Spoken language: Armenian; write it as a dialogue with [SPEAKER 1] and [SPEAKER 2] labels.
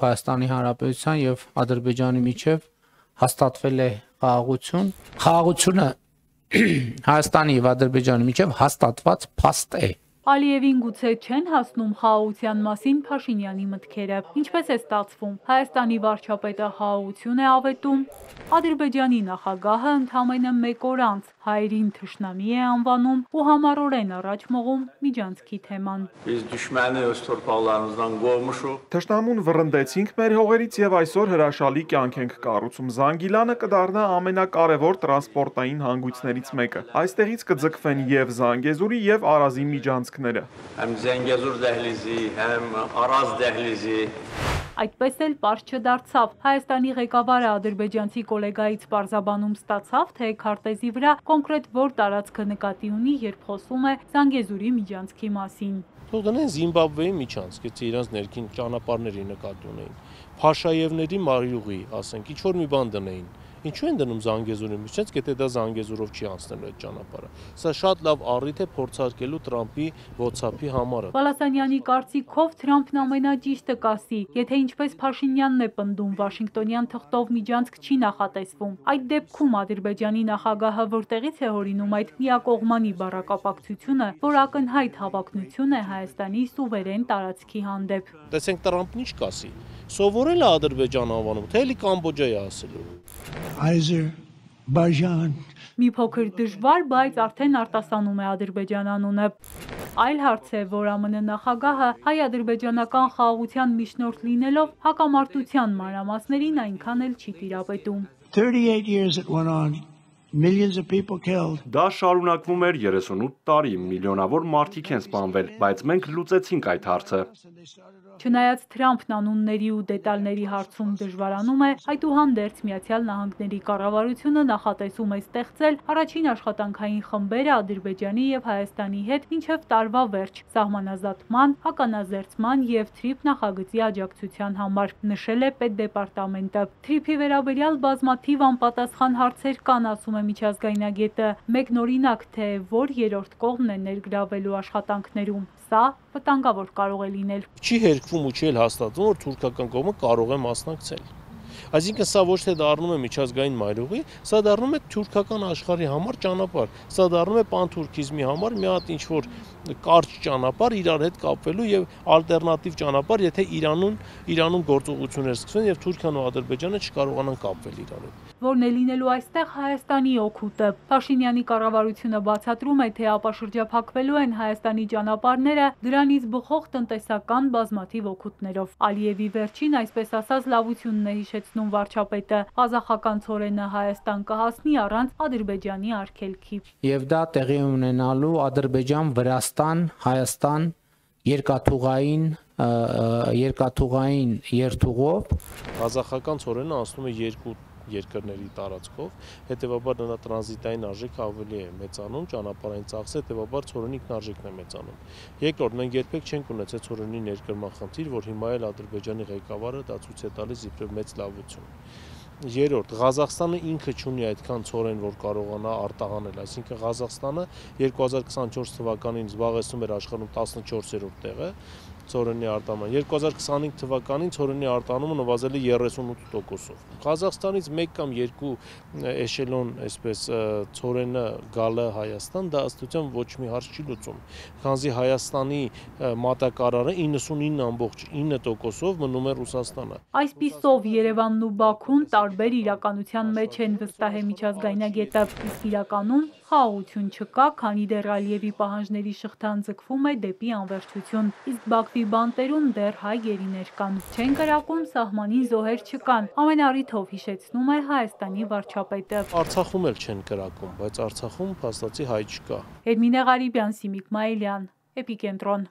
[SPEAKER 1] Հայաստանի Հանրապետության եւ Ադրբեջանի միջև հաստատվել է խաղաղություն։ Խաղաղությունը Հայաստանի եւ Ադրբեջանի միջև հաստատված փաստ է։
[SPEAKER 2] Ալիևին գուցե չեն հասնում խաղաղության մասին Փաշինյանի մտքերը։ Ինչպես է ստացվում, Հայաստանի վարչապետը խաղաղություն է ավետում, Ադրբեջանի նախագահը ընդամենը մեկ օր անց հայերին թշնամի է անվանում ու համառորեն առաջ մղում միջանցքի թեման։
[SPEAKER 3] Թշնամուն վռնդեցինք մեր հողերից եւ այսօր հրաշալի կյանք ենք կառուցում։ Զանգիլանը կդառնա ամենակարևոր տրանսպորտային հանգույցներից մեկը։ Այստեղից կձգվեն եւ Զանգեզուրի եւ Արազի միջանցքները։
[SPEAKER 4] Հəm Զանգեզուր դահլիզի, հəm Araz դահլիզի։
[SPEAKER 2] Այդպես էլ պարզ չդարձավ։ Հայաստանի ղեկավարը ադրբեջանցի գոլեգայից պարզաբանում ստացավ, թե քարտեզի վրա կոնկրետ որ տարածքը նկատի ունի, երբ խոսում է Զանգեզուրի միջանցքի մասին։
[SPEAKER 5] Թող դնեն Զիմբաբվեի միջանցք, եթե իրանց ներքին ճանապարհների նկատի ունեին։ Փաշաևների մարյուղի, ասենք, ինչ որ մի բան դնեին։ Ինչու են դնում Զանգեզուրի միջանցք, եթե դա Զանգեզուրով չի անցնելու այդ ճանապարհը։ Սա շատ լավ առիթ է փորձարկելու Թրամփի WhatsApp-ի համարը։
[SPEAKER 2] Բալասանյանի կարծիքով Թրամփն ամենաճիշտը կասի, եթե ինչպես Փաշինյանն է պնդում, Վաշինգտոնյան թղթով միջանցք չի նախատեսվում։ Այդ դեպքում Ադրբեջանի նախագահը որտեղից է հորինում այդ միակողմանի բառակապակցությունը, որ ակնհայտ հավակնություն է Հայաստանի սուվերեն տարածքի հանդեպ։
[SPEAKER 5] Տեսենք Թրամփն ինչ կասի։ Սովորել է Ադրբեջան անվանում, թե էլի Կամբոջա է ասելու։
[SPEAKER 2] Ադրբեջան։ Մի փոքր դժվար, բայց արդեն արտասանում է Ադրբեջան անունը։ Այլ հարց է, որ ԱՄՆ նախագահը հայ-ադրբեջանական խաղաղության միջնորդ լինելով հակամարտության մանրամասներին այնքան էլ չի տիրապետում։
[SPEAKER 6] 38 years it went on. Millions of people killed.
[SPEAKER 3] Դա շարունակվում էր 38 տարի, միլիոնավոր մարդիկ են սպանվել, բայց մենք լուծեցինք այդ հարցը։
[SPEAKER 2] Չնայած Թրամփն անունների ու դետալների հարցում դժվարանում է, այդուհանդերձ Միացյալ Նահանգների կառավարությունը նախատեսում է ստեղծել առաջին աշխատանքային խմբերը Ադրբեջանի եւ Հայաստանի հետ մինչեւ տարվա վերջ սահմանազատման, ականազերծման եւ թրիփ նախագծի աջակցության համար, նշել է Պետդեպարտամենտը։ Թրիփի վերաբերյալ բազմաթիվ անպատասխան հարցեր կան, ասում է միջազգայնագետը, մեկնօրինակ թե որ երրորդ կողմն է ներգրավելու աշխատանքներում։ Սա վտանգավոր կարող է լինել։
[SPEAKER 5] Չի հերքվում ու չի էլ հաստատվում, որ թուրքական կողմը կարող է մասնակցել։ Այսինքն սա ոչ թե դառնում է միջազգային մայրուղի, սա դառնում է թուրքական աշխարհի համար ճանապարհ։ Սա դառնում է պանթուրքիզմի համար մի հատ ինչ-որ կարճ ճանապարհ իրար հետ կապվելու եւ ալտերնատիվ ճանապարհ, եթե Իրանում գործողություններ սկսվեն եւ Թուրքիան ու Ադրբեջանը չկարողանան կապվել իրար հետ։
[SPEAKER 2] Որն է լինելու այստեղ Հայաստանի օգուտը։ Փաշինյանի կառավարությունը բացատրում է, թե ապաշրջափակվելու են Հայաստանի ճանապարհները դրանից բխող տնտեսական բազմաթիվ օգուտներով։ Ալիևի վերջին, այսպես ասած, լավությունն է հիշեցնում վարչապետը։ Ղազախական ցորենը Հայաստան կհասնի առանց Ադրբեջանի արգելքի։
[SPEAKER 1] Եվ դա տեղի ունենալու Ադրբեջան-Վրաստան, Հայաստան երկաթուղային երթուղով։
[SPEAKER 5] Ղազախական ցորենը անցնում է երկու երկրների տարածքով, հետևաբար նրա տրանզիտային արժեքը ավելի է մեծանում, ճանապարհային ծախսը, հետևաբար ցորենի ինքնարժեքն է մեծանում։ Երկրորդ, մենք երբեք չենք ունեցել ցորենի ներկրման խնդիր, որ հիմա էլ Ադրբեջանի ղեկավարը դա ցույց է տալիս իբրև մեծ լավություն։ Երրորդ, Ղազախստանը ինքը չունի այդքան ցորեն, որ կարողանա արտահանել, այսինքն Ղազախստանը 2024 թվականին զբաղեցնում էր աշխարհում 14-րդ տեղը ցորենի արտահանման։ 2025 թվականին ցորենի արտահանումը նվազել է 38%-ով։ Ղազախստանից 1 կամ 2 էշելոն, այսպես ցորենը գալը Հայաստան, դա ըստության ոչ մի հարց չի լուծում, քանզի Հայաստանի մատակարարը 99.9%-ով մնում է Ռուսաստանը։
[SPEAKER 2] Այսպիսով Երևանն ու Բաքուն տարբեր իրականության մեջ են, վստահ է միջազգայնագետը, իսկ իրականում խաղաղություն չկա, քանի դեռ Ալիևի պահանջների շղթան ձգվում է դեպի անվերջություն, իսկ Բաքվի բանտերում դեռ հայ գերիներ կան։ Չեն կրակում, սահմանին զոհեր չկան, ամեն առիթով հիշեցնում է Հայաստանի վարչապետը։
[SPEAKER 5] Արցախում էլ չեն կրակում, բայց Արցախում փաստացի հայ չկա։
[SPEAKER 2] Էրմինե Ղարիբյան, Սիմիկ Մայիլյան, Էպիկենտրոն։